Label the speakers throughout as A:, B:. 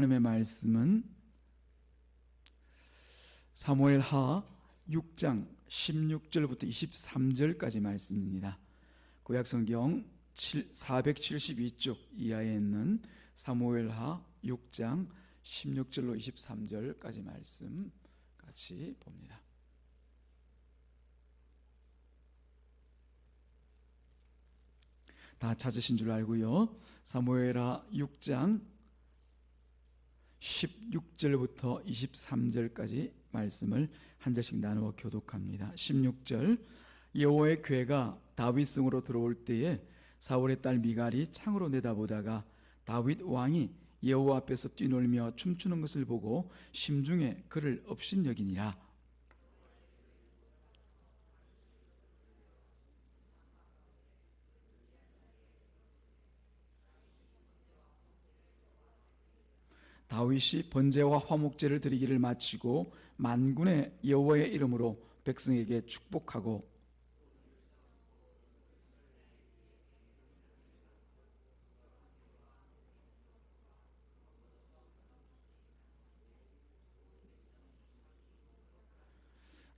A: 하나님의 말씀은 사무엘하 6장 16절부터 23절까지 말씀입니다. 구약성경 472쪽 이하에 있는 사무엘하 6장 16절로 23절까지 말씀 같이 봅니다. 다 찾으신 줄 알고요. 사무엘하 6장 16절부터 23절까지 말씀을 한 절씩 나누어 교독합니다. 16절, 여호와의 궤가 다윗 성으로 들어올 때에 사울의 딸 미갈이 창으로 내다보다가 다윗 왕이 여호와 앞에서 뛰놀며 춤추는 것을 보고 심중에 그를 업신여기니라. 다윗이 번제와 화목제를 드리기를 마치고 만군의 여호와의 이름으로 백성에게 축복하고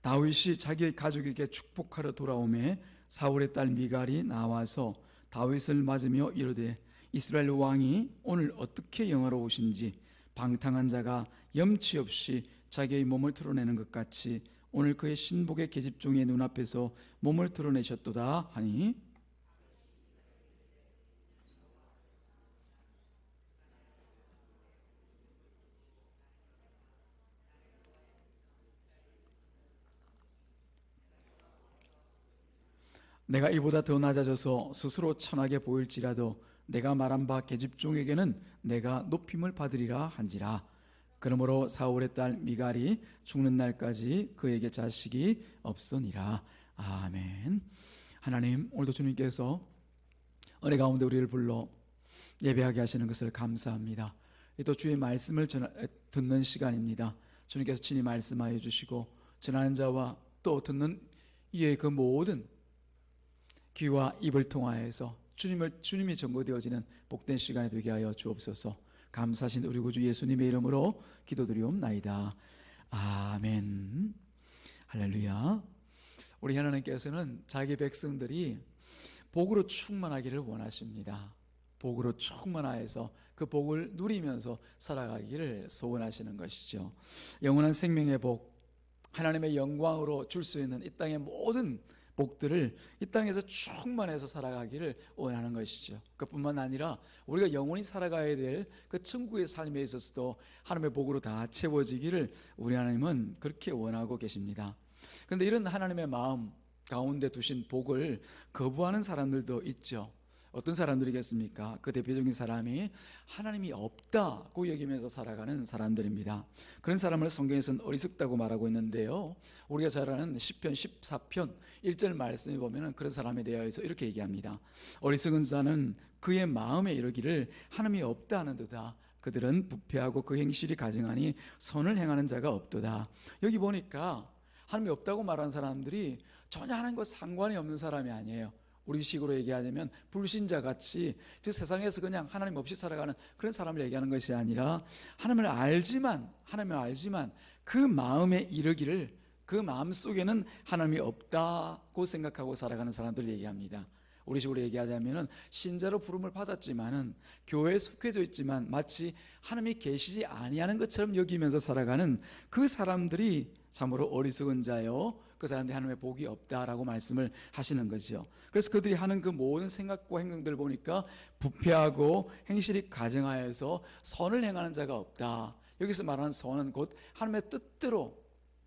A: 다윗이 자기의 가족에게 축복하러 돌아오매 사울의 딸 미갈이 나와서 다윗을 맞으며 이르되 이스라엘 왕이 오늘 어떻게 영화로우신지 방탕한 자가 염치 없이 자기의 몸을 드러내는 것 같이 오늘 그의 신복의 계집종의 눈앞에서 몸을 드러내셨도다 하니 내가 이보다 더 낮아져서 스스로 천하게 보일지라도 내가 말한 바 계집종에게는 내가 높임을 받으리라 한지라. 그러므로 사울의 딸 미갈이 죽는 날까지 그에게 자식이 없으니라. 아멘. 하나님, 오늘도 주님께서 은혜 가운데 우리를 불러 예배하게 하시는 것을 감사합니다. 또 주의 말씀을 듣는 시간입니다. 주님께서 친히 말씀하여 주시고 전하는 자와 또 듣는 이의 그 모든 귀와 입을 통하여서 주님이 전거되어지는 복된 시간이 되게 하여 주옵소서. 감사하신 우리 구주 예수님의 이름으로 기도드리옵나이다. 아멘. 할렐루야. 우리 하나님께서는 자기 백성들이 복으로 충만하기를 원하십니다. 복으로 충만하여서 그 복을 누리면서 살아가기를 소원하시는 것이죠. 영원한 생명의 복, 하나님의 영광으로 줄 수 있는 이 땅의 모든 복들을 이 땅에서 충만해서 살아가기를 원하는 것이죠. 그뿐만 아니라 우리가 영원히 살아가야 될 그 천국의 삶에 있어서도 하나님의 복으로 다 채워지기를 우리 하나님은 그렇게 원하고 계십니다. 그런데 이런 하나님의 마음 가운데 두신 복을 거부하는 사람들도 있죠. 어떤 사람들이겠습니까? 그 대표적인 사람이 하나님이 없다고 여기면서 살아가는 사람들입니다. 그런 사람을 성경에서는 어리석다고 말하고 있는데요, 우리가 잘 아는 시편 14편 1절 말씀에 보면 그런 사람에 대하여서 이렇게 얘기합니다. 어리석은 자는 그의 마음에 이르기를 하나님이 없다 하는도다. 그들은 부패하고 그 행실이 가증하니 선을 행하는 자가 없도다. 여기 보니까 하나님이 없다고 말하는 사람들이 전혀 하나님과 상관이 없는 사람이 아니에요. 우리 식으로 얘기하자면 불신자같이, 즉 세상에서 그냥 하나님 없이 살아가는 그런 사람을 얘기하는 것이 아니라 하나님을 알지만 그 마음에 이르기를, 그 마음 속에는 하나님이 없다고 생각하고 살아가는 사람들을 얘기합니다. 우리 식으로 얘기하자면 신자로 부름을 받았지만은 교회에 속해져 있지만 마치 하나님이 계시지 아니하는 것처럼 여기면서 살아가는 그 사람들이 참으로 어리석은 자요, 그 사람들이 하나님의 복이 없다라고 말씀을 하시는 거죠. 그래서 그들이 하는 그 모든 생각과 행동들을 보니까 부패하고 행실이 가증하여서 선을 행하는 자가 없다. 여기서 말하는 선은 곧 하나님의 뜻대로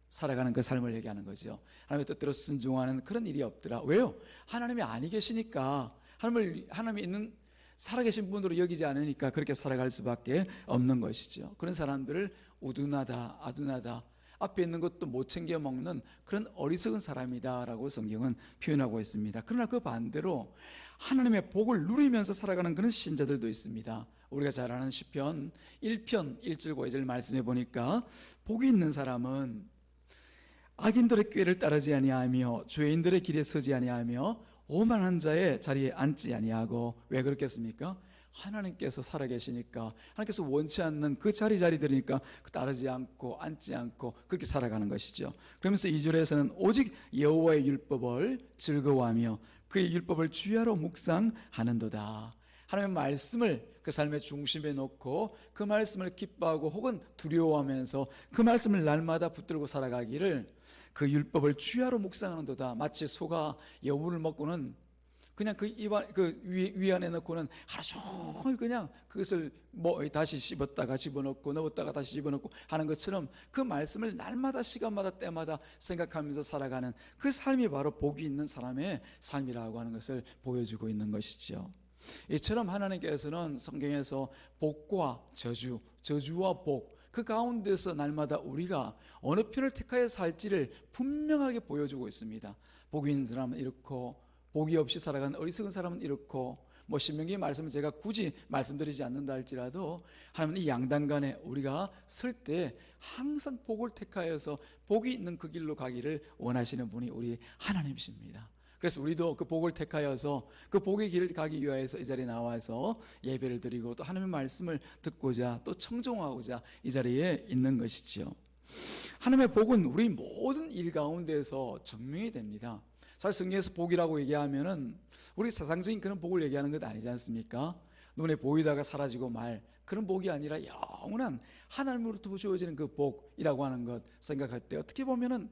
A: 살아가는 그 삶을 얘기하는 거죠. 하나님의 뜻대로 순종하는 그런 일이 없더라. 왜요? 하나님이 아니 계시니까, 하나님이 있는 살아계신 분으로 여기지 않으니까 그렇게 살아갈 수밖에 없는 것이죠. 그런 사람들을 우둔하다, 아둔하다, 앞에 있는 것도 못 챙겨 먹는 그런 어리석은 사람이다라고 성경은 표현하고 있습니다. 그러나 그 반대로 하나님의 복을 누리면서 살아가는 그런 신자들도 있습니다. 우리가 잘 아는 시편 1편 1절 2절 말씀해 보니까 복이 있는 사람은 악인들의 꾀를 따르지 아니하며 죄인들의 길에 서지 아니하며 오만한 자의 자리에 앉지 아니하고, 왜 그렇겠습니까? 하나님께서 살아계시니까, 하나님께서 원치 않는 그 자리들이니까 따르지 않고 앉지 않고 그렇게 살아가는 것이죠. 그러면서 2절에서는 오직 여호와의 율법을 즐거워하며 그의 율법을 주야로 묵상하는도다. 하나님의 말씀을 그 삶의 중심에 놓고 그 말씀을 기뻐하고 혹은 두려워하면서 그 말씀을 날마다 붙들고 살아가기를, 그 율법을 주야로 묵상하는도다. 마치 소가 여분을 먹고는 그냥 그 입안, 그 위 안에 넣고는 하루 종일 그냥 그것을 뭐 다시 씹었다가 집어넣고 넣었다가 다시 집어넣고 하는 것처럼 그 말씀을 날마다 시간마다 때마다 생각하면서 살아가는 그 삶이 바로 복이 있는 사람의 삶이라고 하는 것을 보여주고 있는 것이죠. 이처럼 하나님께서는 성경에서 복과 저주, 저주와 복, 그 가운데서 날마다 우리가 어느 편을 택하여 살지를 분명하게 보여주고 있습니다. 복이 있는 사람은 이렇고 복이 없이 살아가는 어리석은 사람은 이렇고, 뭐 신명기의 말씀을 제가 굳이 말씀드리지 않는다 할지라도 하나님은 이 양단간에 우리가 설 때 항상 복을 택하여서 복이 있는 그 길로 가기를 원하시는 분이 우리 하나님이십니다. 그래서 우리도 그 복을 택하여서 그 복의 길을 가기 위하여서 이 자리에 나와서 예배를 드리고 또 하나님의 말씀을 듣고자 또 청종하고자 이 자리에 있는 것이지요. 하나님의 복은 우리 모든 일 가운데서 증명이 됩니다. 사실 성경에서 복이라고 얘기하면은 우리 세상적인 그런 복을 얘기하는 것 아니지 않습니까? 눈에 보이다가 사라지고 말, 그런 복이 아니라 영원한 하나님으로부터 주어지는 그 복이라고 하는 것 생각할 때 어떻게 보면은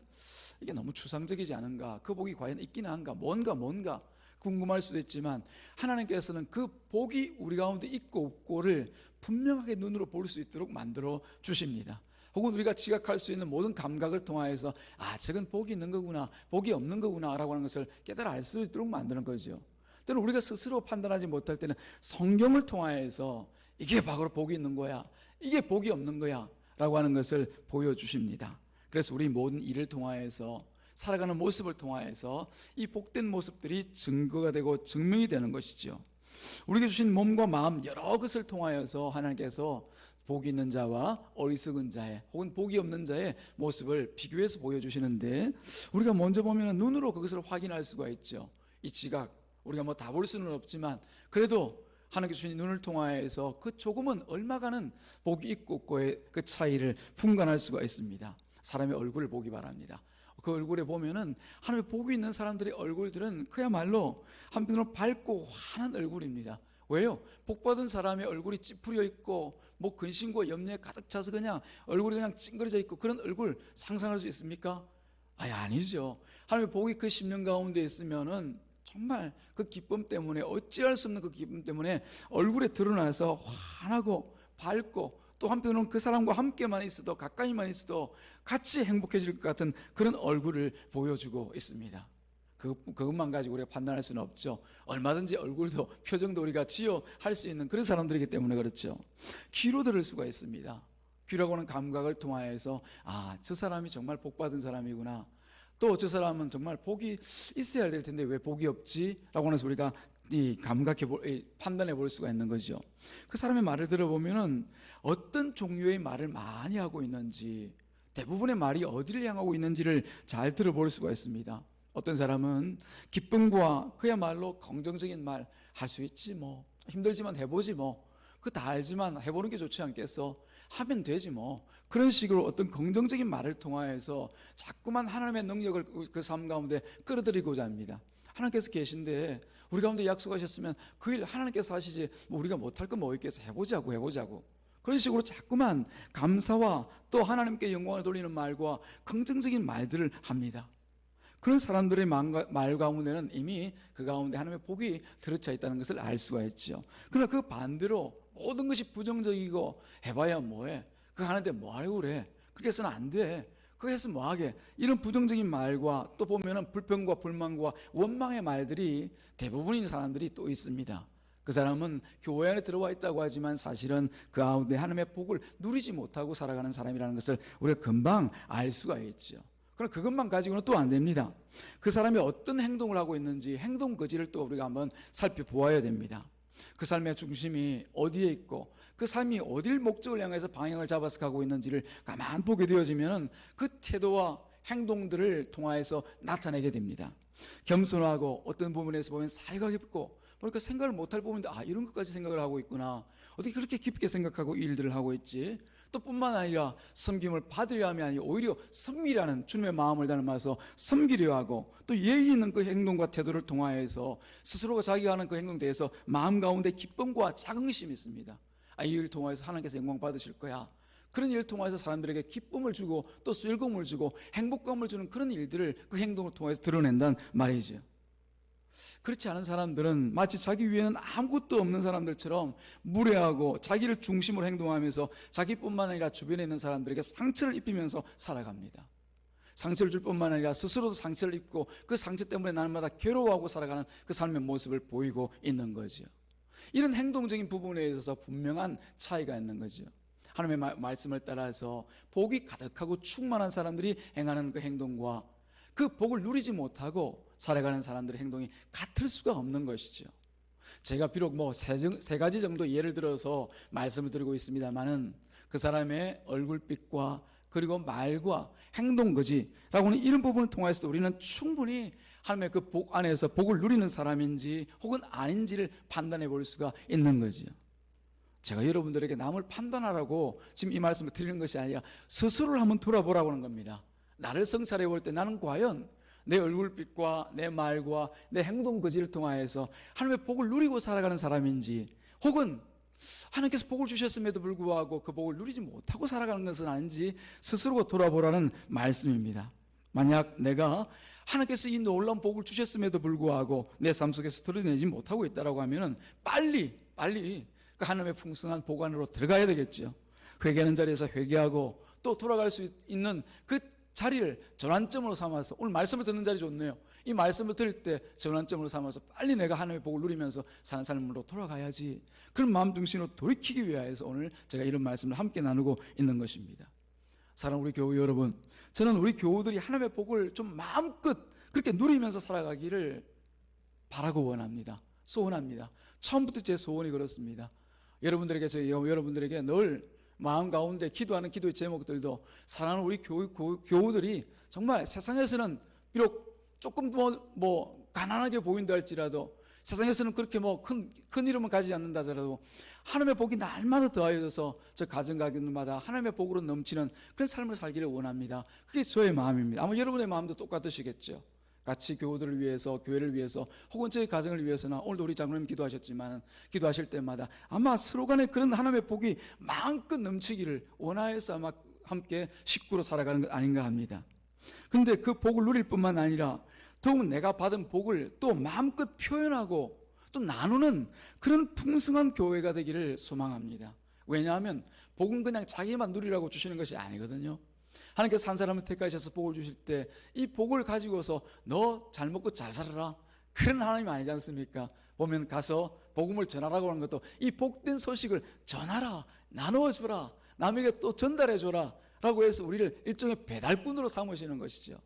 A: 이게 너무 추상적이지 않은가, 그 복이 과연 있기는 한가, 뭔가 궁금할 수도 있지만 하나님께서는 그 복이 우리 가운데 있고 없고를 분명하게 눈으로 볼 수 있도록 만들어 주십니다. 혹은 우리가 지각할 수 있는 모든 감각을 통하여서 저건 복이 있는 거구나, 복이 없는 거구나 라고 하는 것을 깨달아 알 수 있도록 만드는 거죠. 때는 우리가 스스로 판단하지 못할 때는 성경을 통하여서 이게 바로 복이 있는 거야, 이게 복이 없는 거야 라고 하는 것을 보여주십니다. 그래서 우리 모든 일을 통하여서, 살아가는 모습을 통하여서 이 복된 모습들이 증거가 되고 증명이 되는 것이죠. 우리에게 주신 몸과 마음 여러 것을 통하여서 하나님께서 복이 있는 자와 어리석은 자의 혹은 복이 없는 자의 모습을 비교해서 보여주시는데, 우리가 먼저 보면 눈으로 그것을 확인할 수가 있죠. 이 지각, 우리가 뭐 다 볼 수는 없지만 그래도 하나님께서 주신 눈을 통하여서 그 조금은 얼마가는 복이 있고 없고의 그 차이를 분간할 수가 있습니다. 사람의 얼굴을 보기 바랍니다. 그 얼굴에 보면은 하나님의 복이 있는 사람들의 얼굴들은 그야말로 한편으로 밝고 환한 얼굴입니다. 왜요? 복받은 사람의 얼굴이 찌푸려 있고 뭐 근심과 염려에 가득 차서 그냥 얼굴이 그냥 찡그려져 있고 그런 얼굴 상상할 수 있습니까? 아니죠. 하나님의 복이 그 심령 가운데 있으면은 정말 그 기쁨 때문에, 어찌할 수 없는 그 기쁨 때문에 얼굴에 드러나서 환하고 밝고, 또 한편으로는 그 사람과 함께만 있어도, 가까이만 있어도 같이 행복해질 것 같은 그런 얼굴을 보여주고 있습니다. 그것만 가지고 우리가 판단할 수는 없죠. 얼마든지 얼굴도 표정도 우리가 지어할 수 있는 그런 사람들이기 때문에 그렇죠. 귀로 들을 수가 있습니다. 귀라고 하는 감각을 통하여서 저 사람이 정말 복받은 사람이구나, 또 저 사람은 정말 복이 있어야 될 텐데 왜 복이 없지? 라고 해서 우리가 판단해 볼 수가 있는 거죠. 그 사람의 말을 들어보면은 어떤 종류의 말을 많이 하고 있는지, 대부분의 말이 어디를 향하고 있는지를 잘 들어볼 수가 있습니다. 어떤 사람은 기쁨과 그야말로 긍정적인 말 할 수 있지 뭐, 힘들지만 해보지 뭐, 그 다 알지만 해보는 게 좋지 않겠어, 하면 되지 뭐, 그런 식으로 어떤 긍정적인 말을 통하여서 자꾸만 하나님의 능력을 그 삶 가운데 끌어들이고자 합니다. 하나님께서 계신데 우리 가운데 약속하셨으면 그 일 하나님께서 하시지 뭐 우리가 못할 건 뭐 있겠어, 해보자고 그런 식으로 자꾸만 감사와 또 하나님께 영광을 돌리는 말과 긍정적인 말들을 합니다. 그런 사람들의 말 가운데는 이미 그 가운데 하나님의 복이 들어차 있다는 것을 알 수가 있죠. 그러나 그 반대로 모든 것이 부정적이고 해봐야 뭐해, 그거 하는데 뭐하려고 그래, 그렇게 해서는 안 돼, 그거 해서 뭐하게, 이런 부정적인 말과 또 보면은 불평과 불만과 원망의 말들이 대부분인 사람들이 또 있습니다. 그 사람은 교회 안에 들어와 있다고 하지만 사실은 그 가운데 하나님의 복을 누리지 못하고 살아가는 사람이라는 것을 우리가 금방 알 수가 있죠. 그럼 그것만 가지고는 또 안 됩니다. 그 사람이 어떤 행동을 하고 있는지 행동 거지를 또 우리가 한번 살펴보아야 됩니다. 그 삶의 중심이 어디에 있고 그 삶이 어딜 목적을 향해서 방향을 잡아서 가고 있는지를 가만 보게 되어지면 그 태도와 행동들을 통하여서 나타내게 됩니다. 겸손하고 어떤 부분에서 보면 사이가 깊고 그러니까 생각을 못할 부분인데 이런 것까지 생각을 하고 있구나. 어떻게 그렇게 깊게 생각하고 이 일들을 하고 있지? 또 뿐만 아니라 섬김을 받으려 함이 아니라 오히려 섬기라는 주님의 마음을 담아서 섬기려 하고 또 예의 있는 그 행동과 태도를 통하여서 스스로가 자기가 하는 그 행동에 대해서 마음 가운데 기쁨과 자긍심이 있습니다. 이 일을 통하여서 하나님께서 영광 받으실 거야. 그런 일을 통해서 사람들에게 기쁨을 주고 또 즐거움을 주고 행복감을 주는 그런 일들을 그 행동을 통해서 드러낸다는 말이죠. 그렇지 않은 사람들은 마치 자기 위에는 아무것도 없는 사람들처럼 무례하고 자기를 중심으로 행동하면서 자기뿐만 아니라 주변에 있는 사람들에게 상처를 입히면서 살아갑니다. 상처를 줄 뿐만 아니라 스스로도 상처를 입고 그 상처 때문에 날마다 괴로워하고 살아가는 그 삶의 모습을 보이고 있는 거죠. 이런 행동적인 부분에 있어서 분명한 차이가 있는 거죠. 하나님의 말씀을 따라서 복이 가득하고 충만한 사람들이 행하는 그 행동과 그 복을 누리지 못하고 살아가는 사람들의 행동이 같을 수가 없는 것이죠. 제가 비록 세 가지 정도 예를 들어서 말씀을 드리고 있습니다만은 그 사람의 얼굴빛과 그리고 말과 행동 거지라고 하는 이런 부분을 통해서도 우리는 충분히 하나님의 그 복 안에서 복을 누리는 사람인지 혹은 아닌지를 판단해 볼 수가 있는 거죠. 제가 여러분들에게 남을 판단하라고 지금 이 말씀을 드리는 것이 아니라 스스로를 한번 돌아보라고 하는 겁니다. 나를 성찰해 볼 때 나는 과연 내 얼굴빛과 내 말과 내 행동 거지를 통하여서 하나님의 복을 누리고 살아가는 사람인지 혹은 하나님께서 복을 주셨음에도 불구하고 그 복을 누리지 못하고 살아가는 것은 아닌지 스스로가 돌아보라는 말씀입니다. 만약 내가 하나님께서 이 놀라운 복을 주셨음에도 불구하고 내 삶 속에서 드러내지 못하고 있다고 하면은 빨리 그 하나님의 풍성한 복 안으로 들어가야 되겠죠. 회개하는 자리에서 회개하고 또 돌아갈 수 있는 그 자리를 전환점으로 삼아서, 오늘 말씀을 듣는 자리 좋네요. 이 말씀을 들을 때 전환점으로 삼아서 빨리 내가 하나님의 복을 누리면서 사는 삶으로 돌아가야지, 그런 마음 중심으로 돌이키기 위해서 오늘 제가 이런 말씀을 함께 나누고 있는 것입니다. 사랑하는 우리 교우 여러분, 저는 우리 교우들이 하나님의 복을 좀 마음껏 그렇게 누리면서 살아가기를 바라고 원합니다. 소원합니다. 처음부터 제 소원이 그렇습니다. 여러분들에게 여러분들에게 늘 마음 가운데 기도하는 기도의 제목들도 사랑하는 우리 교우들이 정말 세상에서는 비록 조금 가난하게 보인다 할지라도, 세상에서는 그렇게 큰 이름은 가지지 않는다 하더라도 하나님의 복이 날마다 더하여져서 저 가정가정마다 하나님의 복으로 넘치는 그런 삶을 살기를 원합니다. 그게 저의 마음입니다. 아마 여러분의 마음도 똑같으시겠죠. 같이 교우들을 위해서, 교회를 위해서, 혹은 저희 가정을 위해서나, 오늘도 우리 장로님 기도하셨지만 기도하실 때마다 아마 서로 간에 그런 하나님의 복이 마음껏 넘치기를 원하여서 아마 함께 식구로 살아가는 것 아닌가 합니다. 그런데 그 복을 누릴 뿐만 아니라 더욱 내가 받은 복을 또 마음껏 표현하고 또 나누는 그런 풍성한 교회가 되기를 소망합니다. 왜냐하면 복은 그냥 자기만 누리라고 주시는 것이 아니거든요. 하나님께서 한 사람을 택하셔서 복을 주실 때 이 복을 가지고서 너 잘 먹고 잘 살아라, 그런 하나님 아니지 않습니까? 보면 가서 복음을 전하라고 하는 것도 이 복된 소식을 전하라, 나누어주라, 남에게 또 전달해줘라 라고 해서 우리를 일종의 배달꾼으로 삼으시는 것이죠.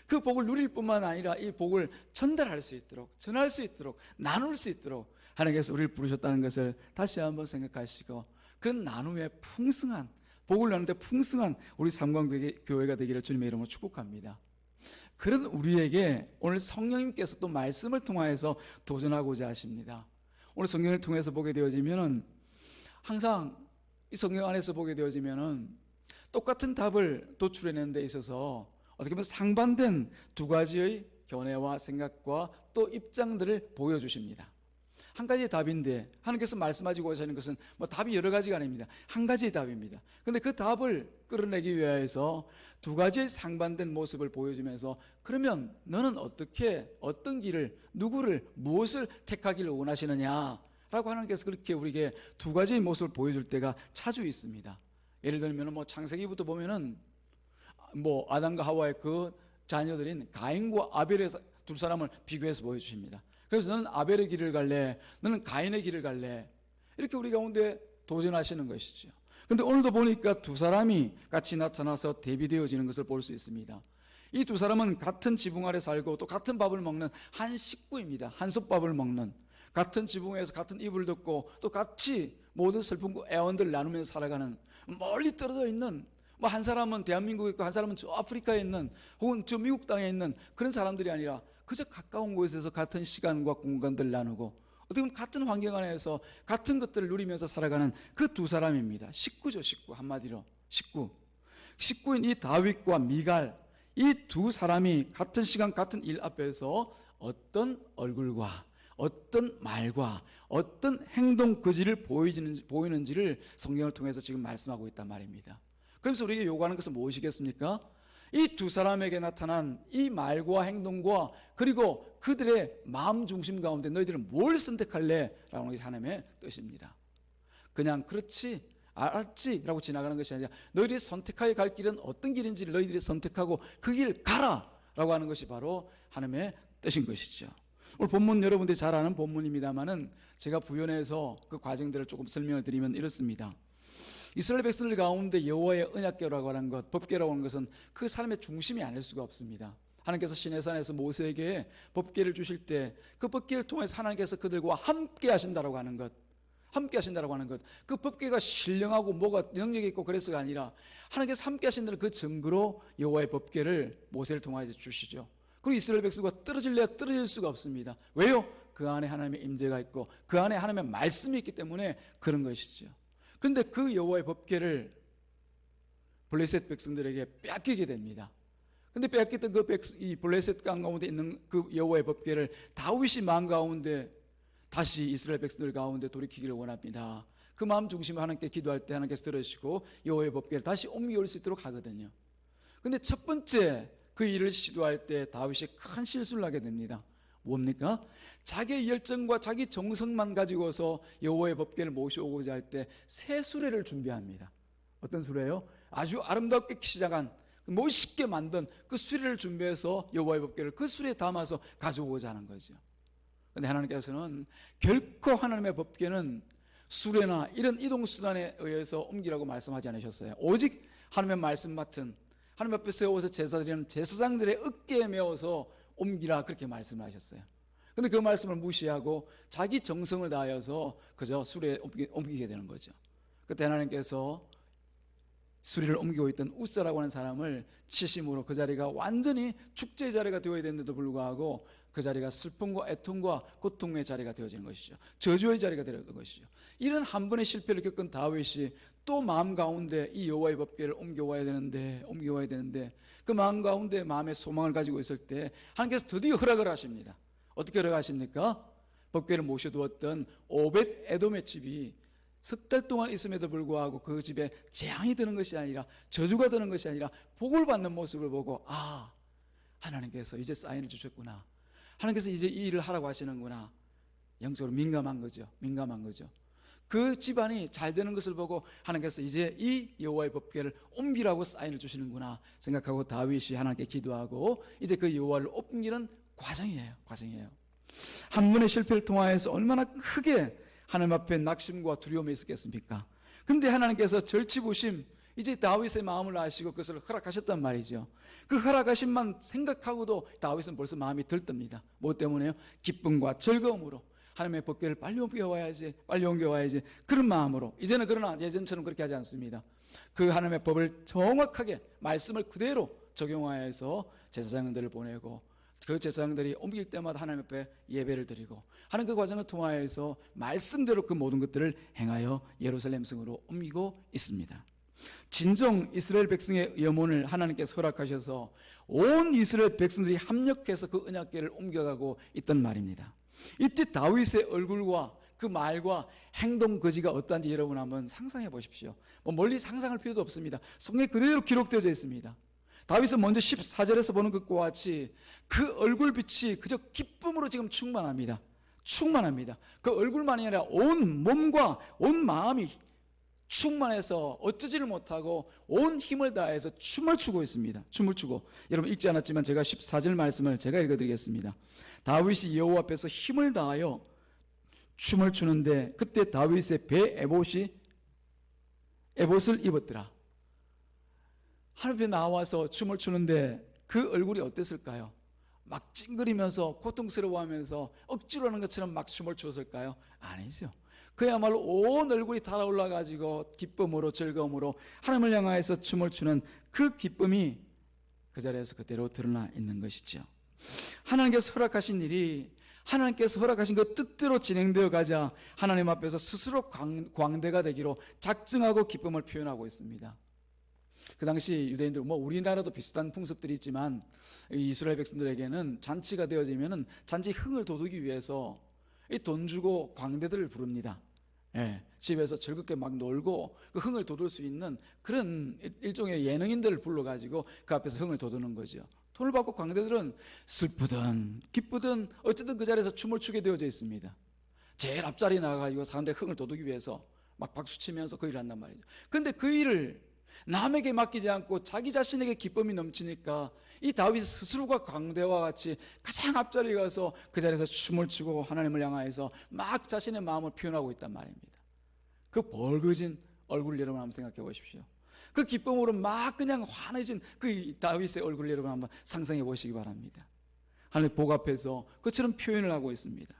A: 그 복을 누릴 뿐만 아니라 이 복을 전달할 수 있도록, 전할 수 있도록, 나눌 수 있도록 하나님께서 우리를 부르셨다는 것을 다시 한번 생각하시고, 그런 나눔의 풍성한, 복을 나누는데 풍성한 우리 삼광교회가 되기를 주님의 이름으로 축복합니다. 그런 우리에게 오늘 성령님께서 또 말씀을 통하여서 도전하고자 하십니다. 오늘 성경을 통해서 보게 되어지면은, 항상 이 성경 안에서 보게 되어지면은 똑같은 답을 도출해내는 데 있어서 어떻게 보면 상반된 두 가지의 견해와 생각과 또 입장들을 보여주십니다. 한 가지의 답인데 하나님께서 말씀하시고자 하는 것은 답이 여러 가지가 아닙니다. 한 가지의 답입니다. 그런데 그 답을 끌어내기 위해서 두 가지의 상반된 모습을 보여주면서, 그러면 너는 어떻게, 어떤 길을, 누구를, 무엇을 택하기를 원하시느냐 라고 하나님께서 그렇게 우리에게 두 가지의 모습을 보여줄 때가 자주 있습니다. 예를 들면 창세기부터 보면은 아담과 하와의 그 자녀들인 가인과 아벨의 두 사람을 비교해서 보여주십니다. 그래서 너는 아벨의 길을 갈래, 너는 가인의 길을 갈래, 이렇게 우리 가운데 도전하시는 것이죠. 그런데 오늘도 보니까 두 사람이 같이 나타나서 대비되어지는 것을 볼 수 있습니다. 이 두 사람은 같은 지붕 아래 살고 또 같은 밥을 먹는 한 식구입니다. 한솥밥을 먹는, 같은 지붕에서 같은 이불을 덮고 또 같이 모든 슬픔과 애원들을 나누면서 살아가는, 멀리 떨어져 있는, 한 사람은 대한민국에 있고 한 사람은 저 아프리카에 있는, 혹은 저 미국 땅에 있는 그런 사람들이 아니라 그저 가까운 곳에서 같은 시간과 공간들을 나누고 어떻게 보면 같은 환경 안에서 같은 것들을 누리면서 살아가는 그 두 사람입니다. 식구죠, 식구. 한마디로 식구. 식구인 이 다윗과 미갈, 이 두 사람이 같은 시간 같은 일 앞에서 어떤 얼굴과 어떤 말과 어떤 행동 거지를 보이는지를 성경을 통해서 지금 말씀하고 있단 말입니다. 그래서 우리에게 요구하는 것은 무엇이겠습니까? 이 두 사람에게 나타난 이 말과 행동과 그리고 그들의 마음 중심 가운데 너희들은 뭘 선택할래? 라는 것이 하나님의 뜻입니다. 그냥 그렇지 알았지 라고 지나가는 것이 아니라 너희들이 선택하여 갈 길은 어떤 길인지를 너희들이 선택하고 그 길 가라 라고 하는 것이 바로 하나님의 뜻인 것이죠. 오늘 본문 여러분들이 잘 아는 본문입니다만은 제가 부연해서 그 과정들을 조금 설명을 드리면 이렇습니다. 이스라엘 백성들 가운데 여호와의 언약궤라고 하는 것, 법궤라고 하는 것은 그 삶의 중심이 아닐 수가 없습니다. 하나님께서 시내산에서 모세에게 법궤를 주실 때 그 법궤를 통해서 하나님께서 그들과 함께 하신다라고 하는 것, 함께 하신다라고 하는 것, 그 법궤가 신령하고 뭐가 능력이 있고 그래서가 아니라 하나님께서 함께 하신다는 그 증거로 여호와의 법궤를 모세를 통하여 주시죠. 그리고 이스라엘 백성과 떨어질 수가 없습니다. 왜요? 그 안에 하나님의 임재가 있고 그 안에 하나님의 말씀이 있기 때문에 그런 것이죠. 그런데 그 여호와의 법궤를 블레셋 백성들에게 빼앗기게 됩니다. 그런데 빼앗겼던 이 블레셋 땅 가운데 있는 그 여호와의 법궤를 다윗이 마음 가운데 다시 이스라엘 백성들 가운데 돌이키기를 원합니다. 그 마음 중심을 하나님께 기도할 때 하나님께서 들으시고 여호와의 법궤를 다시 옮겨올 수 있도록 하거든요. 그런데 첫 번째 그 일을 시도할 때 다윗이 큰 실수를 하게 됩니다. 뭡니까? 자기의 열정과 자기 정성만 가지고서 여호와의 법궤를 모셔오고자 할 때 새 수레를 준비합니다. 어떤 수레요? 아주 아름답게 시작한 멋있게 만든 그 수레를 준비해서 여호와의 법궤를 그 수레에 담아서 가져오고자 하는 거죠. 그런데 하나님께서는 결코 하나님의 법궤는 수레나 이런 이동수단에 의해서 옮기라고 말씀하지 않으셨어요. 오직 하나님의 말씀 맡은 하나님 앞에 세워서 제사드리는 제사장들의 어깨에 메어서 옮기라 그렇게 말씀을 하셨어요. 그런데 그 말씀을 무시하고 자기 정성을 다하여서 그저 수레에 옮기게 되는 거죠. 그때 하나님께서 수리를 옮기고 있던 우사라고 하는 사람을 치심으로 그 자리가 완전히 축제의 자리가 되어야 되는데도 불구하고 그 자리가 슬픔과 애통과 고통의 자리가 되어지는 것이죠. 저주의 자리가 되는 것이죠. 이런 한 번의 실패를 겪은 다윗이 또 마음 가운데 이 여호와의 법궤를 옮겨와야 되는데 그 마음 가운데 마음의 소망을 가지고 있을 때 하나님께서 드디어 허락을 하십니다. 어떻게 허락하십니까? 법궤를 모셔두었던 오벳 에돔의 집이 석 달 동안 있음에도 불구하고 그 집에 재앙이 드는 것이 아니라 저주가 드는 것이 아니라 복을 받는 모습을 보고 아, 하나님께서 이제 사인을 주셨구나. 하나님께서 이제 이 일을 하라고 하시는구나. 영적으로 민감한 거죠. 그 집안이 잘 되는 것을 보고 하나님께서 이제 이 여호와의 법궤를 옮기라고 사인을 주시는구나 생각하고 다윗이 하나님께 기도하고 이제 그 여호와를 옮기는 과정이에요. 한 번의 실패를 통하여서 얼마나 크게 하나님 앞에 낙심과 두려움이 있었겠습니까? 근데 하나님께서 절치부심 이제 다윗의 마음을 아시고 그것을 허락하셨단 말이죠. 그 허락하심만 생각하고도 다윗은 벌써 마음이 들뜹니다. 뭐 때문에요? 기쁨과 즐거움으로 하나님의 법궤를 빨리 옮겨와야지 그런 마음으로. 이제는 그러나 예전처럼 그렇게 하지 않습니다. 그 하나님의 법을 정확하게 말씀을 그대로 적용하여서 제사장들을 보내고 그 제사장들이 옮길 때마다 하나님 앞에 예배를 드리고 하는 그 과정을 통하여서 말씀대로 그 모든 것들을 행하여 예루살렘 성으로 옮기고 있습니다. 진정 이스라엘 백성의 염원을 하나님께서 허락하셔서 온 이스라엘 백성들이 합력해서 그 언약궤를 옮겨가고 있단 말입니다. 이때 다윗의 얼굴과 그 말과 행동 거지가 어떠한지 여러분 한번 상상해 보십시오. 멀리 상상할 필요도 없습니다. 성경에 그대로 기록되어져 있습니다. 다윗은 먼저 14절에서 보는 것과 같이 그 얼굴빛이 그저 기쁨으로 지금 충만합니다. 그 얼굴만이 아니라 온 몸과 온 마음이 충만해서 어쩌지를 못하고 온 힘을 다해서 춤을 추고 있습니다. 여러분 읽지 않았지만 제가 14절 말씀을 제가 읽어드리겠습니다. 다윗이 여호와 앞에서 힘을 다하여 춤을 추는데 그때 다윗의 배 에봇을 입었더라. 하늘 앞에 나와서 춤을 추는데 그 얼굴이 어땠을까요? 막 찡그리면서 고통스러워하면서 억지로 하는 것처럼 막 춤을 췄을까요? 아니죠. 그야말로 온 얼굴이 달아올라 가지고 기쁨으로 즐거움으로 하나님을 향하여서 춤을 추는 그 기쁨이 그 자리에서 그대로 드러나 있는 것이죠. 하나님께서 허락하신 일이 하나님께서 허락하신 그 뜻대로 진행되어 가자 하나님 앞에서 스스로 광대가 되기로 작정하고 기쁨을 표현하고 있습니다. 그 당시 유대인들, 우리나라도 비슷한 풍습들이 있지만 이스라엘 백성들에게는 잔치가 되어지면은 잔치 흥을 돋우기 위해서 이 돈 주고 광대들을 부릅니다. 예, 집에서 즐겁게 막 놀고 그 흥을 돋울 수 있는 그런 일종의 예능인들을 불러가지고 그 앞에서 흥을 돋우는 거죠. 돈을 받고 광대들은 슬프든 기쁘든 어쨌든 그 자리에서 춤을 추게 되어져 있습니다. 제일 앞자리에 나가가지고 사람들의 흥을 돋우기 위해서 막 박수치면서 그 일을 한단 말이죠. 근데 그 일을 남에게 맡기지 않고 자기 자신에게 기쁨이 넘치니까 이 다윗 스스로가 광대와 같이 가장 앞자리에 가서 그 자리에서 춤을 추고 하나님을 향하여서 막 자신의 마음을 표현하고 있단 말입니다. 그 벌거진 얼굴을 여러분 한번 생각해 보십시오. 그 기쁨으로 막 그냥 환해진 그 다윗의 얼굴을 여러분 한번 상상해 보시기 바랍니다. 하나님 복 앞에서 그처럼 표현을 하고 있습니다.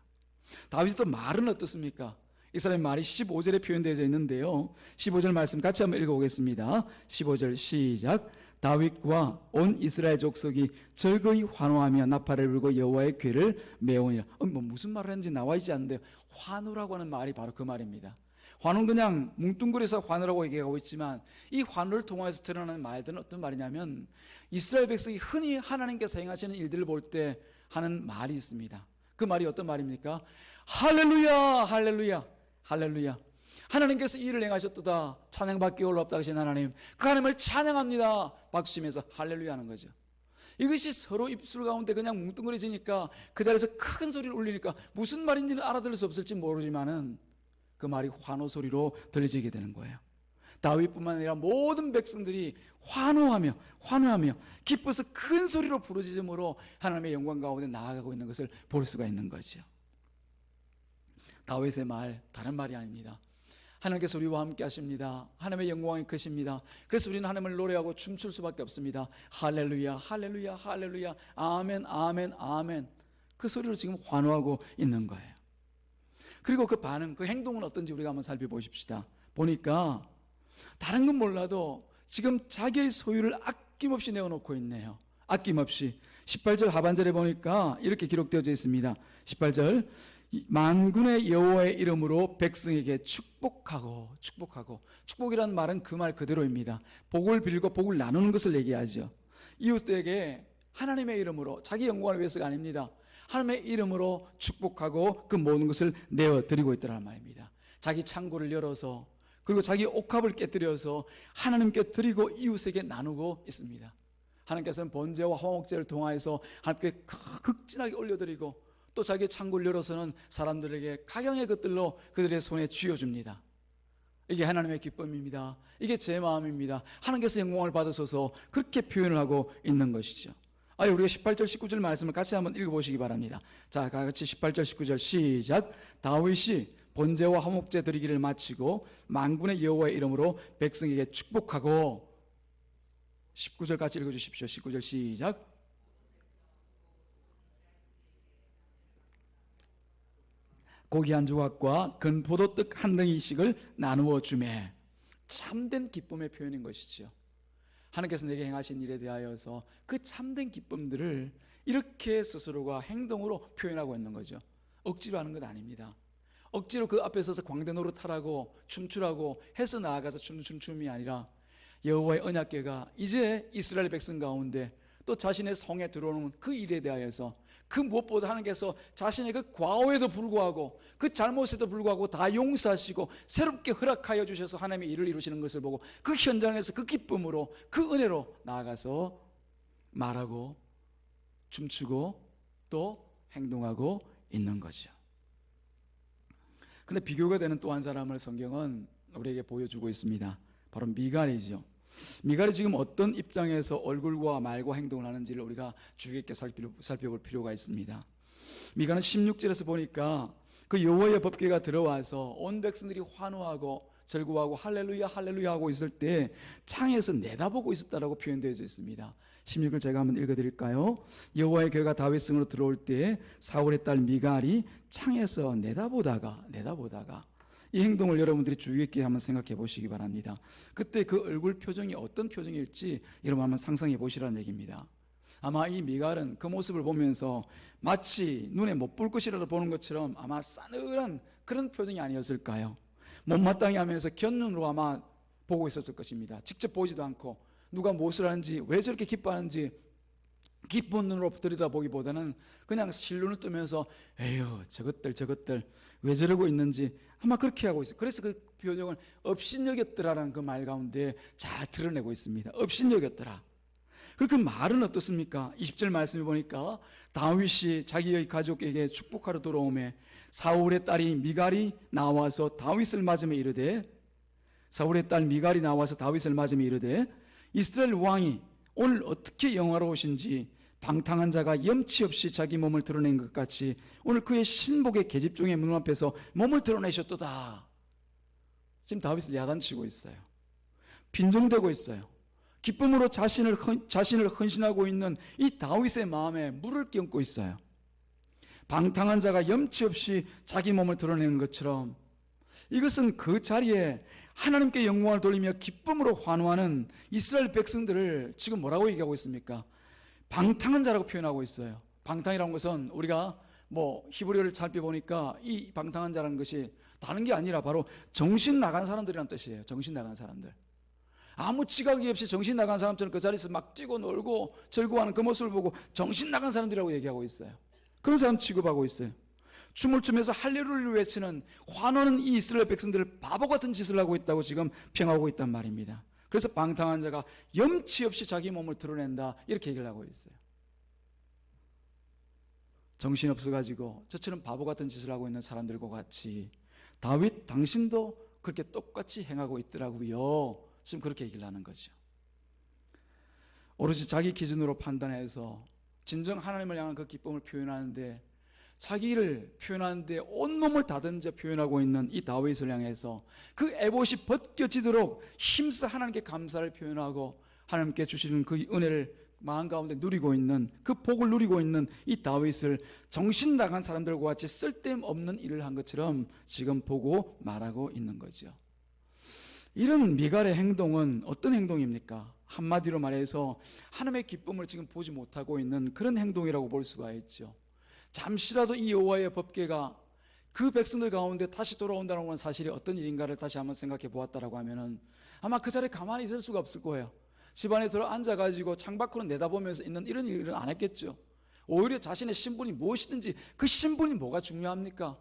A: 다윗의 또 말은 어떻습니까? 이 사람의 말이 15절에 표현되어 있는데요, 15절 말씀 같이 한번 읽어보겠습니다. 15절 시작. 다윗과 온 이스라엘 족속이 즐거이 환호하며 나팔을 불고 여호와의 궤를 메우니라. 무슨 말을 했는지 나와 있지 않는데요, 환호라고 하는 말이 바로 그 말입니다. 환호는 그냥 뭉뚱그려서 환호라고 얘기하고 있지만 이 환호를 통해서 드러나는 말들은 어떤 말이냐면 이스라엘 백성이 흔히 하나님께서 행하시는 일들을 볼 때 하는 말이 있습니다. 그 말이 어떤 말입니까? 할렐루야 할렐루야 할렐루야, 하나님께서 이 일을 행하셨도다, 찬양받기 올라옵다 하신 하나님, 그 하나님을 찬양합니다 박수치면서 할렐루야 하는 거죠. 이것이 서로 입술 가운데 그냥 뭉뚱그려지니까 그 자리에서 큰 소리를 울리니까 무슨 말인지는 알아들을 수 없을지 모르지만은 그 말이 환호 소리로 들려지게 되는 거예요. 다윗뿐만 아니라 모든 백성들이 환호하며 기뻐서 큰 소리로 부르짖음으로 하나님의 영광 가운데 나아가고 있는 것을 볼 수가 있는 거죠. 다윗의 말 다른 말이 아닙니다. 하나님께서 우리와 함께 하십니다. 하나님의 영광이 크십니다. 그래서 우리는 하나님을 노래하고 춤출 수밖에 없습니다. 할렐루야 할렐루야 할렐루야 아멘 아멘 아멘, 그 소리로 지금 환호하고 있는 거예요. 그리고 그 반응, 그 행동은 어떤지 우리가 한번 살펴보십시다. 보니까 다른 건 몰라도 지금 자기의 소유를 아낌없이 내어놓고 있네요. 아낌없이. 18절 하반절에 보니까 이렇게 기록되어져 있습니다. 18절 만군의 여호와의 이름으로 백성에게 축복하고. 축복이라는 말은 그 말 그대로입니다. 복을 빌고 복을 나누는 것을 얘기하죠. 이웃에게 하나님의 이름으로, 자기 영광을 위해서가 아닙니다. 하나님의 이름으로 축복하고 그 모든 것을 내어드리고 있다는 말입니다. 자기 창고를 열어서, 그리고 자기 옥합을 깨뜨려서 하나님께 드리고 이웃에게 나누고 있습니다. 하나님께서는 번제와 화목제를 통하여서 하나님께 극진하게 올려드리고, 또 자기 창고를 열어서는 사람들에게 각양의 것들로 그들의 손에 쥐어줍니다. 이게 하나님의 기쁨입니다. 이게 제 마음입니다. 하나님께서 영광을 받으셔서 그렇게 표현을 하고 있는 것이죠. 우리가 18절 19절 말씀을 같이 한번 읽어보시기 바랍니다. 자, 같이 18절 19절 시작. 다윗이 번제와 화목제 드리기를 마치고 만군의 여호와의 이름으로 백성에게 축복하고. 19절 같이 읽어주십시오. 19절 시작. 고기 한 조각과 건포도떡 한 덩이씩을 나누어 주매. 참된 기쁨의 표현인 것이죠. 하나님께서 내게 행하신 일에 대하여서 그 참된 기쁨들을 이렇게 스스로가 행동으로 표현하고 있는 거죠. 억지로 하는 것 아닙니다. 억지로 그 앞에 서서 광대 노릇하라고 춤추라고 해서 나아가서 춤추는 춤이 아니라 여호와의 언약궤가 이제 이스라엘 백성 가운데 또 자신의 성에 들어오는 그 일에 대하여서, 그 무엇보다 하나님께서 자신의 그 과오에도 불구하고 그 잘못에도 불구하고 다 용서하시고 새롭게 허락하여 주셔서 하나님의 일을 이루시는 것을 보고 그 현장에서 그 기쁨으로, 그 은혜로 나아가서 말하고 춤추고 또 행동하고 있는 거죠. 그런데 비교가 되는 또 한 사람을 성경은 우리에게 보여주고 있습니다. 바로 미갈이죠. 미갈이 지금 어떤 입장에서 얼굴과 말과 행동을 하는지를 우리가 주의 깊게 살펴볼 필요가 있습니다. 미갈은 16절에서 보니까 그 여호와의 법궤가 들어와서 온 백성들이 환호하고 즐거워하고 할렐루야 할렐루야 하고 있을 때 창에서 내다보고 있었다라고 표현되어 있습니다. 16절 제가 한번 읽어드릴까요? 여호와의 궤가 다윗 성으로 들어올 때 사울의 딸 미갈이 창에서 내다보다가 이 행동을 여러분들이 주의 깊게 한번 생각해 보시기 바랍니다. 그때 그 얼굴 표정이 어떤 표정일지 여러분 한번 상상해 보시라는 얘기입니다. 아마 이 미갈은 그 모습을 보면서 마치 눈에 못 볼 것이라도 보는 것처럼 아마 싸늘한 그런 표정이 아니었을까요? 못마땅해 하면서 곁눈으로 아마 보고 있었을 것입니다. 직접 보지도 않고 누가 무엇을 하는지, 왜 저렇게 기뻐하는지 기쁜 눈으로 들여다보기보다는 그냥 실눈을 뜨면서 에휴 저것들 왜 저러고 있는지 아마 그렇게 하고 있어요. 그래서 그 표정을 업신여겼더라라는 그 말 가운데 잘 드러내고 있습니다. 업신여겼더라. 그 말은 어떻습니까? 20절 말씀에 보니까 다윗이 자기의 가족에게 축복하러 들어오매 사울의 딸이 미갈이 나와서 다윗을 맞으며 이르되, 사울의 딸 미갈이 나와서 다윗을 맞으며 이르되, 이스라엘 왕이 오늘 어떻게 영화로우신지 방탕한 자가 염치 없이 자기 몸을 드러낸 것 같이 오늘 그의 신복의 계집종의 문 앞에서 몸을 드러내셨도다. 지금 다윗을 야단치고 있어요. 빈정대고 있어요. 기쁨으로 자신을 헌신하고 있는 이 다윗의 마음에 물을 끼얹고 있어요. 방탕한 자가 염치 없이 자기 몸을 드러내는 것처럼 이것은 그 자리에 하나님께 영광을 돌리며 기쁨으로 환호하는 이스라엘 백성들을 지금 뭐라고 얘기하고 있습니까? 방탕한 자라고 표현하고 있어요. 방탕이라는 것은 우리가 히브리어를 살펴보니까 이 방탕한 자라는 것이 다른 게 아니라 바로 정신 나간 사람들이라는 뜻이에요. 정신 나간 사람들. 아무 지각이 없이 정신 나간 사람처럼 그 자리에서 막 뛰고 놀고 즐거워하는 그 모습을 보고 정신 나간 사람들이라고 얘기하고 있어요. 그런 사람 취급하고 있어요. 춤을 추면서 할렐루야를 외치는 환호하는 이 이스라엘 백성들을 바보 같은 짓을 하고 있다고 지금 평하고 있단 말입니다. 그래서 방탕한 자가 염치 없이 자기 몸을 드러낸다 이렇게 얘기를 하고 있어요. 정신없어가지고 저처럼 바보 같은 짓을 하고 있는 사람들과 같이 다윗 당신도 그렇게 똑같이 행하고 있더라고요. 지금 그렇게 얘기를 하는 거죠. 오로지 자기 기준으로 판단해서 진정 하나님을 향한 그 기쁨을 표현하는데, 자기를 표현하는데 온몸을 다던져 표현하고 있는 이 다윗을 향해서 그 에봇이 벗겨지도록 힘써 하나님께 감사를 표현하고 하나님께 주시는 그 은혜를 마음 가운데 누리고 있는, 그 복을 누리고 있는 이 다윗을 정신 나간 사람들과 같이 쓸데없는 일을 한 것처럼 지금 보고 말하고 있는 거죠. 이런 미갈의 행동은 어떤 행동입니까? 한마디로 말해서 하나님의 기쁨을 지금 보지 못하고 있는 그런 행동이라고 볼 수가 있죠. 잠시라도 이 여호와의 법궤가 그 백성들 가운데 다시 돌아온다는 건 사실이 어떤 일인가를 다시 한번 생각해 보았다라고 하면은 아마 그 자리에 가만히 있을 수가 없을 거예요. 집안에 들어 앉아가지고 창밖으로 내다보면서 있는 이런 일을 안 했겠죠. 오히려 자신의 신분이 무엇이든지 그 신분이 뭐가 중요합니까?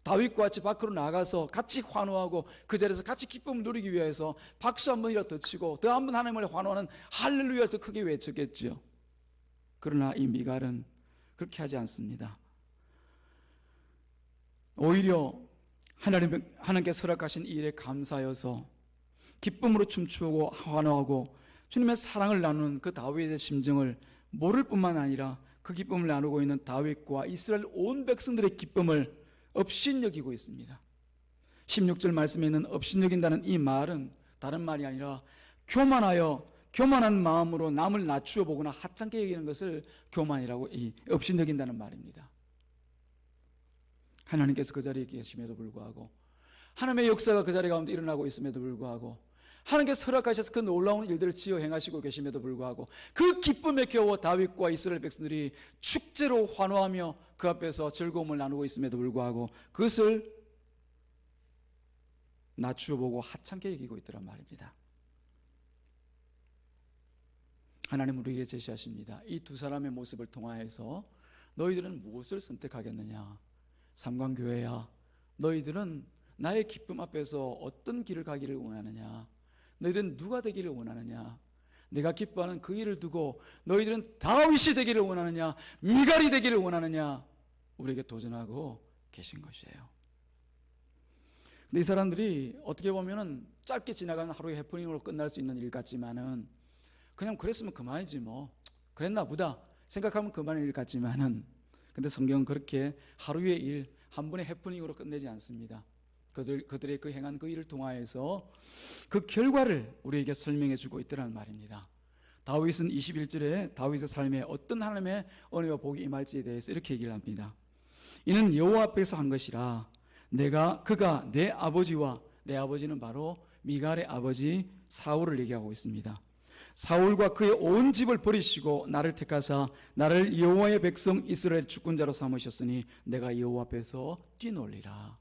A: 다윗과 같이 밖으로 나가서 같이 환호하고 그 자리에서 같이 기쁨을 누리기 위해서 박수 한 번이라도 더 치고 더 한 번 하나님을 환호하는 할렐루야를 더 크게 외쳤겠죠. 그러나 이 미갈은 그렇게 하지 않습니다. 오히려 하나님께서 허락하신 이 일에 감사여서 기쁨으로 춤추고 환호하고 주님의 사랑을 나누는 그 다윗의 심정을 모를 뿐만 아니라 그 기쁨을 나누고 있는 다윗과 이스라엘 온 백성들의 기쁨을 업신여기고 있습니다. 16절 말씀에 있는 업신여긴다는 이 말은 다른 말이 아니라 교만한 마음으로 남을 낮추어 보거나 하찮게 여기는 것을 교만이라고 업신여긴다는 말입니다. 하나님께서 그 자리에 계심에도 불구하고, 하나님의 역사가 그 자리 가운데 일어나고 있음에도 불구하고, 하나님께서 허락하셔서 그 놀라운 일들을 지어 행하시고 계심에도 불구하고 그 기쁨에 겨워 다윗과 이스라엘 백성들이 축제로 환호하며 그 앞에서 즐거움을 나누고 있음에도 불구하고 그것을 낮추어 보고 하찮게 여기고 있더란 말입니다. 하나님은 우리에게 제시하십니다. 이 두 사람의 모습을 통하여서 너희들은 무엇을 선택하겠느냐? 삼관교회야, 너희들은 나의 기쁨 앞에서 어떤 길을 가기를 원하느냐? 너희들은 누가 되기를 원하느냐? 내가 기뻐하는 그 일을 두고 너희들은 다윗이 되기를 원하느냐? 미갈이 되기를 원하느냐? 우리에게 도전하고 계신 것이에요. 근데 이 사람들이 어떻게 보면은 짧게 지나가는 하루의 해프닝으로 끝날 수 있는 일 같지만은 그냥 그랬으면 그만이지 뭐, 그랬나 보다 생각하면 그만일 일 같지만은, 근데 성경은 그렇게 하루의 일 한 번의 해프닝으로 끝내지 않습니다. 그들의 그 행한 그 일을 통하여서 그 결과를 우리에게 설명해 주고 있더라는 말입니다. 다윗은 21절에 다윗의 삶에 어떤 하나님의 은혜와 복이 임할지에 대해서 이렇게 얘기를 합니다. 이는 여호와 앞에서 한 것이라 그가 내 아버지와, 내 아버지는 바로 미갈의 아버지 사울을 얘기하고 있습니다. 사울과 그의 온 집을 버리시고 나를 택하사 나를 여호와의 백성 이스라엘 주권자로 삼으셨으니 내가 여호와 앞에서 뛰놀리라.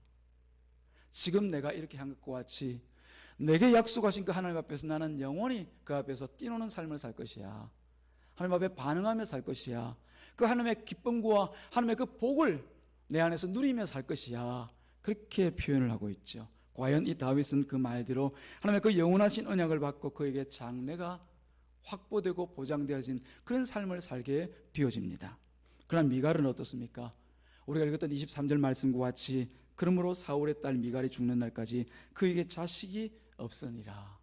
A: 지금 내가 이렇게 한 것과 같이 내게 약속하신 그 하나님 앞에서 나는 영원히 그 앞에서 뛰노는 삶을 살 것이야. 하나님 앞에 반응하며 살 것이야. 그 하나님의 기쁨과 하나님의 그 복을 내 안에서 누리며 살 것이야. 그렇게 표현을 하고 있죠. 과연 이 다윗은 그 말대로 하나님의 그 영원하신 언약을 받고 그에게 장래가 확보되고 보장되어진 그런 삶을 살게 되어집니다. 그러나 미갈은 어떻습니까? 우리가 읽었던 23절 말씀과 같이 그러므로 사울의 딸 미갈이 죽는 날까지 그에게 자식이 없으니라.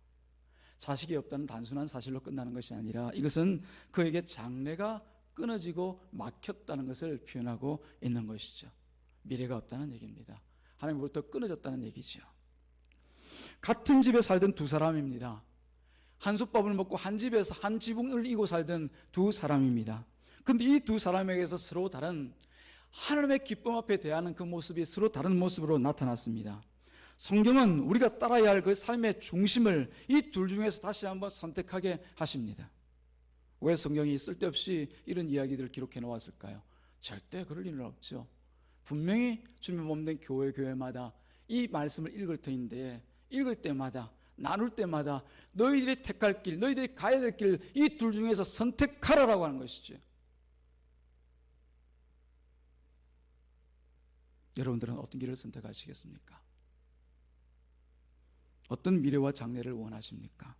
A: 자식이 없다는 단순한 사실로 끝나는 것이 아니라 이것은 그에게 장래가 끊어지고 막혔다는 것을 표현하고 있는 것이죠. 미래가 없다는 얘기입니다. 하나님으로부터 끊어졌다는 얘기죠. 같은 집에 살던 두 사람입니다. 한솥밥을 먹고 한 집에서 한 지붕을 이고 살던 두 사람입니다. 그런데 이 두 사람에게서 서로 다른 하나님의 기쁨 앞에 대하는 그 모습이 서로 다른 모습으로 나타났습니다. 성경은 우리가 따라야 할 그 삶의 중심을 이 둘 중에서 다시 한번 선택하게 하십니다. 왜 성경이 쓸데없이 이런 이야기들을 기록해 놓았을까요? 절대 그럴 일은 없죠. 분명히 주님 몸된 교회마다 이 말씀을 읽을 터인데 읽을 때마다 나눌 때마다 너희들이 택할 길, 너희들이 가야 될 길 이 둘 중에서 선택하라라고 하는 것이죠. 여러분들은 어떤 길을 선택하시겠습니까? 어떤 미래와 장래를 원하십니까?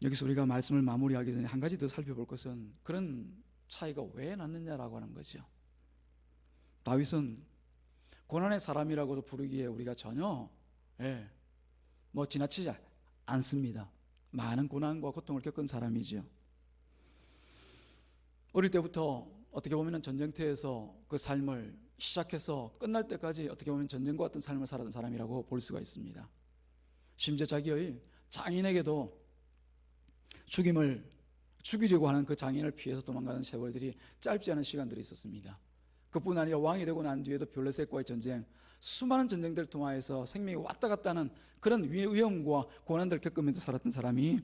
A: 여기서 우리가 말씀을 마무리하기 전에 한 가지 더 살펴볼 것은 그런 차이가 왜 났느냐라고 하는 거죠. 다윗은 고난의 사람이라고도 부르기에 우리가 전혀 지나치지 않습니다. 많은 고난과 고통을 겪은 사람이죠. 어릴 때부터 어떻게 보면 전쟁터에서 그 삶을 시작해서 끝날 때까지 어떻게 보면 전쟁과 같은 삶을 살았던 사람이라고 볼 수가 있습니다. 심지어 자기의 장인에게도 죽임을 죽이려고 하는 그 장인을 피해서 도망가는 세월들이 짧지 않은 시간들이 있었습니다. 그뿐 아니라 왕이 되고 난 뒤에도 블레셋과의 전쟁, 수많은 전쟁들을 통하여서 생명이 왔다 갔다 하는 그런 위험과 고난들을 겪으면서 살았던 사람이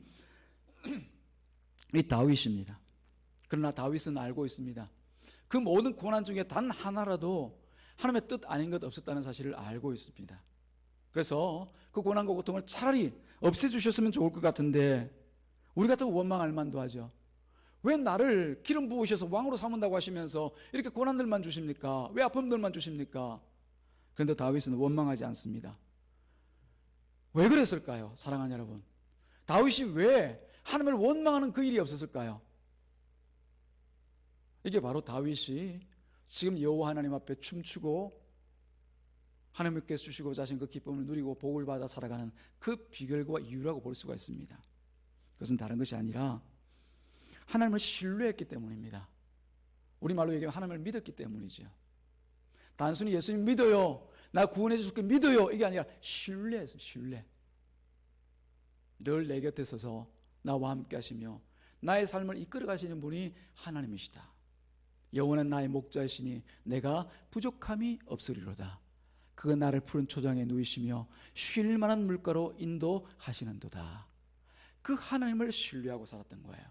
A: 이 다윗입니다. 그러나 다윗은 알고 있습니다. 그 모든 고난 중에 단 하나라도 하나님의 뜻 아닌 것 없었다는 사실을 알고 있습니다. 그래서 그 고난과 고통을 차라리 없애주셨으면 좋을 것 같은데 우리 같은 원망할 만도 하죠. 왜 나를 기름 부으셔서 왕으로 삼은다고 하시면서 이렇게 고난들만 주십니까? 왜 아픔들만 주십니까? 그런데 다윗은 원망하지 않습니다. 왜 그랬을까요? 사랑하는 여러분, 다윗이 왜 하나님을 원망하는 그 일이 없었을까요? 이게 바로 다윗이 지금 여호와 하나님 앞에 춤추고 하나님께서 주시고자 하신 그 기쁨을 누리고 복을 받아 살아가는 그 비결과 이유라고 볼 수가 있습니다. 그것은 다른 것이 아니라 하나님을 신뢰했기 때문입니다. 우리말로 얘기하면 하나님을 믿었기 때문이죠. 단순히 예수님 믿어요, 나 구원해 주실 거 믿어요, 이게 아니라 신뢰했습니다. 신뢰. 늘 내 곁에 서서 나와 함께 하시며 나의 삶을 이끌어 가시는 분이 하나님이시다. 여호와는 나의 목자이시니 내가 부족함이 없으리로다. 그가 나를 푸른 초장에 누이시며 쉴 만한 물가로 인도하시는도다. 그 하나님을 신뢰하고 살았던 거예요.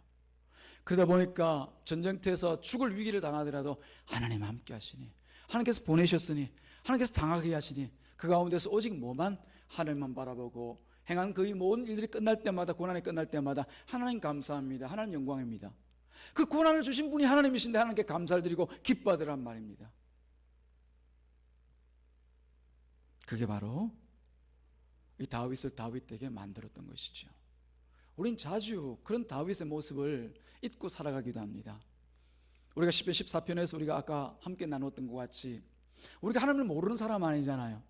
A: 그러다 보니까 전쟁터에서 죽을 위기를 당하더라도 하나님 함께 하시니, 하나님께서 보내셨으니, 하나님께서 당하게 하시니 그 가운데서 오직 뭐만 하늘만 바라보고 행한 그의 모든 일들이 끝날 때마다, 고난이 끝날 때마다 하나님 감사합니다, 하나님 영광입니다. 그 고난을 주신 분이 하나님이신데 하나님께 감사를 드리고 기뻐하더란 말입니다. 그게 바로 이 다윗을 다윗되게 만들었던 것이죠. 우린 자주 그런 다윗의 모습을 잊고 살아가기도 합니다. 우리가 시편 14편에서 우리가 아까 함께 나눴던 것 같이 우리가 하나님을 모르는 사람 아니잖아요.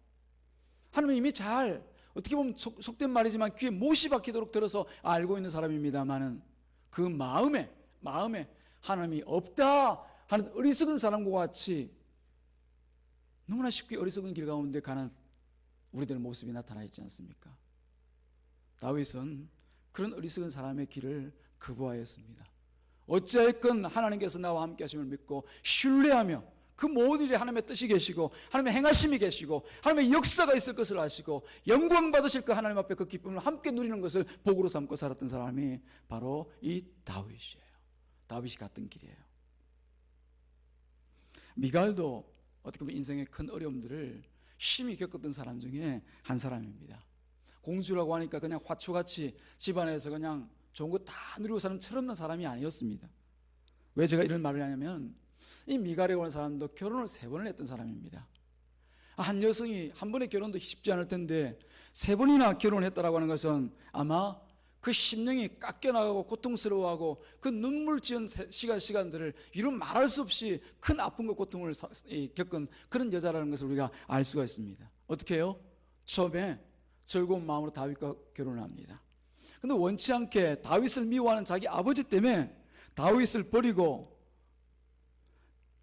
A: 하나님은 이미 잘, 어떻게 보면 속된 말이지만 귀에 못이 박히도록 들어서 알고 있는 사람입니다만은 그 마음에 하나님이 없다 하는 어리석은 사람과 같이 너무나 쉽게 어리석은 길 가운데 가는 우리들의 모습이 나타나 있지 않습니까? 다윗은 그런 어리석은 사람의 길을 거부하였습니다. 어찌하였건 하나님께서 나와 함께 하심을 믿고 신뢰하며 그 모든 일에 하나님의 뜻이 계시고 하나님의 행하심이 계시고 하나님의 역사가 있을 것을 아시고 영광 받으실 그 하나님 앞에 그 기쁨을 함께 누리는 것을 복으로 삼고 살았던 사람이 바로 이 다윗이에요. 다윗이 갔던 길이에요. 미갈도 어떻게 보면 인생의 큰 어려움들을 심히 겪었던 사람 중에 한 사람입니다. 공주라고 하니까 그냥 화초같이 집안에서 그냥 좋은 거 다 누리고 사는 철없는 사람이 아니었습니다. 왜 제가 이런 말을 하냐면 이 미갈이라고 하는 사람도 결혼을 3번을 했던 사람입니다. 한 여성이 한 번의 결혼도 쉽지 않을 텐데 3번이나 결혼했다라고 하는 것은 아마 그 심령이 깎여나가고 고통스러워하고 그 눈물 지은 시간들을 이루 말할 수 없이 큰 아픔과 고통을 겪은 그런 여자라는 것을 우리가 알 수가 있습니다. 어떻게 해요? 처음에 즐거운 마음으로 다윗과 결혼을 합니다. 근데 원치 않게 다윗을 미워하는 자기 아버지 때문에 다윗을 버리고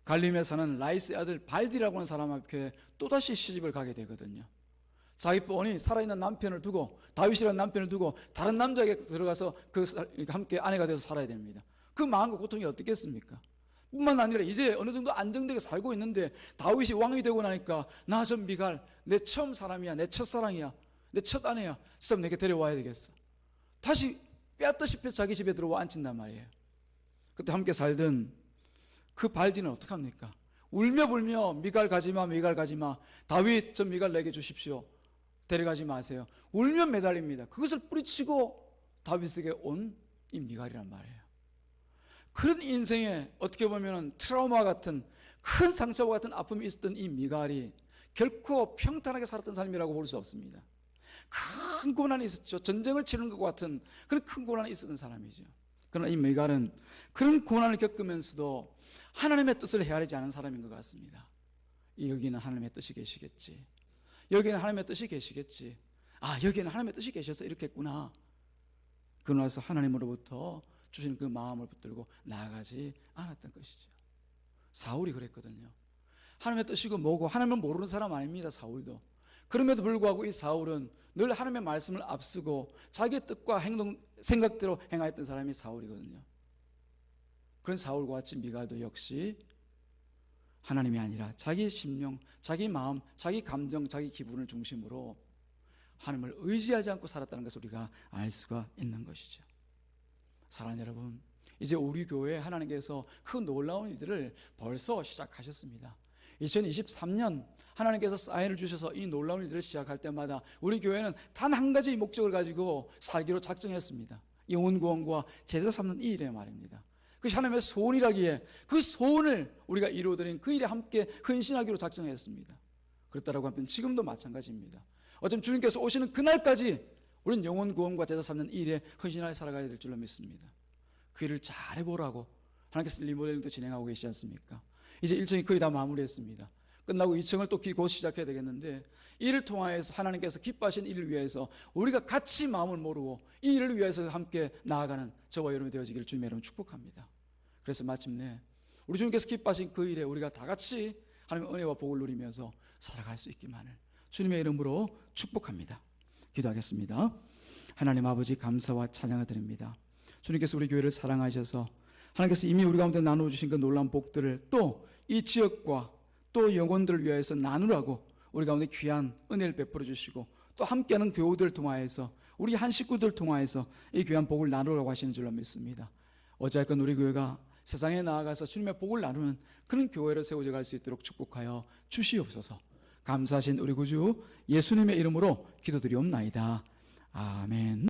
A: 갈림에 사는 라이스의 아들 발디라고 하는 사람 앞에 또다시 시집을 가게 되거든요. 자기 본이 살아있는 남편을 두고 다윗이라는 남편을 두고 다른 남자에게 들어가서 함께 아내가 돼서 살아야 됩니다. 그 마음과 고통이 어떻겠습니까? 뿐만 아니라 이제 어느 정도 안정되게 살고 있는데 다윗이 왕이 되고 나니까 나 저 미갈 내 처음 사람이야, 내 첫사랑이야, 내 첫 아내야, 진짜 내게 데려와야 되겠어. 다시 빼앗다시피 자기 집에 들어와 앉힌단 말이에요. 그때 함께 살던 그 발디는 어떡합니까? 울며 불며 미갈 가지마, 미갈 가지마, 다윗 저 미갈 내게 주십시오, 데려가지 마세요. 울며 매달립니다. 그것을 뿌리치고 다윗에게 온 이 미갈이란 말이에요. 그런 인생에 어떻게 보면 트라우마 같은 큰 상처와 같은 아픔이 있었던 이 미갈이 결코 평탄하게 살았던 삶이라고 볼 수 없습니다. 큰 고난이 있었죠. 전쟁을 치르는 것 같은 그런 큰 고난이 있었던 사람이죠. 그러나 이 미갈은 그런 고난을 겪으면서도 하나님의 뜻을 헤아리지 않은 사람인 것 같습니다. 여기는 하나님의 뜻이 계시겠지, 여기는 하나님의 뜻이 계시겠지, 여기는 하나님의 뜻이 계셔서 이렇게 했구나. 그러나서 하나님으로부터 주신 그 마음을 붙들고 나아가지 않았던 것이죠. 사울이 그랬거든요. 하나님의 뜻이고 뭐고 하나님을 모르는 사람 아닙니다, 사울도. 그럼에도 불구하고 이 사울은 늘 하나님의 말씀을 앞서고 자기의 뜻과 행동, 생각대로 행하였던 사람이 사울이거든요. 그런 사울과 같이 미갈도 역시 하나님이 아니라 자기 심령, 자기 마음, 자기 감정, 자기 기분을 중심으로 하나님을 의지하지 않고 살았다는 것을 우리가 알 수가 있는 것이죠. 사랑하는 여러분, 이제 우리 교회에 하나님께서 그 놀라운 일들을 벌써 시작하셨습니다. 2023년 하나님께서 사인을 주셔서 이 놀라운 일들을 시작할 때마다 우리 교회는 단 한 가지 목적을 가지고 살기로 작정했습니다. 영혼 구원과 제자 삼는 이 일에 말입니다. 그것이 하나님의 소원이라기에 그 소원을 우리가 이루어드린 그 일에 함께 헌신하기로 작정했습니다. 그렇다라고 하면 지금도 마찬가지입니다. 어쩌면 주님께서 오시는 그날까지 우리는 영혼 구원과 제자 삼는 이 일에 헌신하여 살아가야 될 줄로 믿습니다. 그 일을 잘 해보라고 하나님께서 리모델링도 진행하고 계시지 않습니까? 이제 1층이 거의 다 마무리했습니다. 끝나고 2층을 또 곧 시작해야 되겠는데, 이를 통하여서 하나님께서 기뻐하신 일을 위해서 우리가 같이 마음을 모르고 이 일을 위해서 함께 나아가는 저와 여러분이 되어지기를 주님의 이름으로 축복합니다. 그래서 마침내 우리 주님께서 기뻐하신 그 일에 우리가 다 같이 하나님의 은혜와 복을 누리면서 살아갈 수 있기만을 주님의 이름으로 축복합니다. 기도하겠습니다. 하나님 아버지, 감사와 찬양을 드립니다. 주님께서 우리 교회를 사랑하셔서 하나님께서 이미 우리 가운데 나눠주신 그 놀라운 복들을 또 이 지역과 또 영혼들을 위해서 나누라고 우리 가운데 귀한 은혜를 베풀어 주시고, 또 함께하는 교우들을 통하여서 우리 한 식구들 통하여서 이 귀한 복을 나누라고 하시는 줄로 믿습니다. 어찌할건 우리 교회가 세상에 나아가서 주님의 복을 나누는 그런 교회로 세워져 갈 수 있도록 축복하여 주시옵소서. 감사하신 우리 구주 예수님의 이름으로 기도드리옵나이다. 아멘.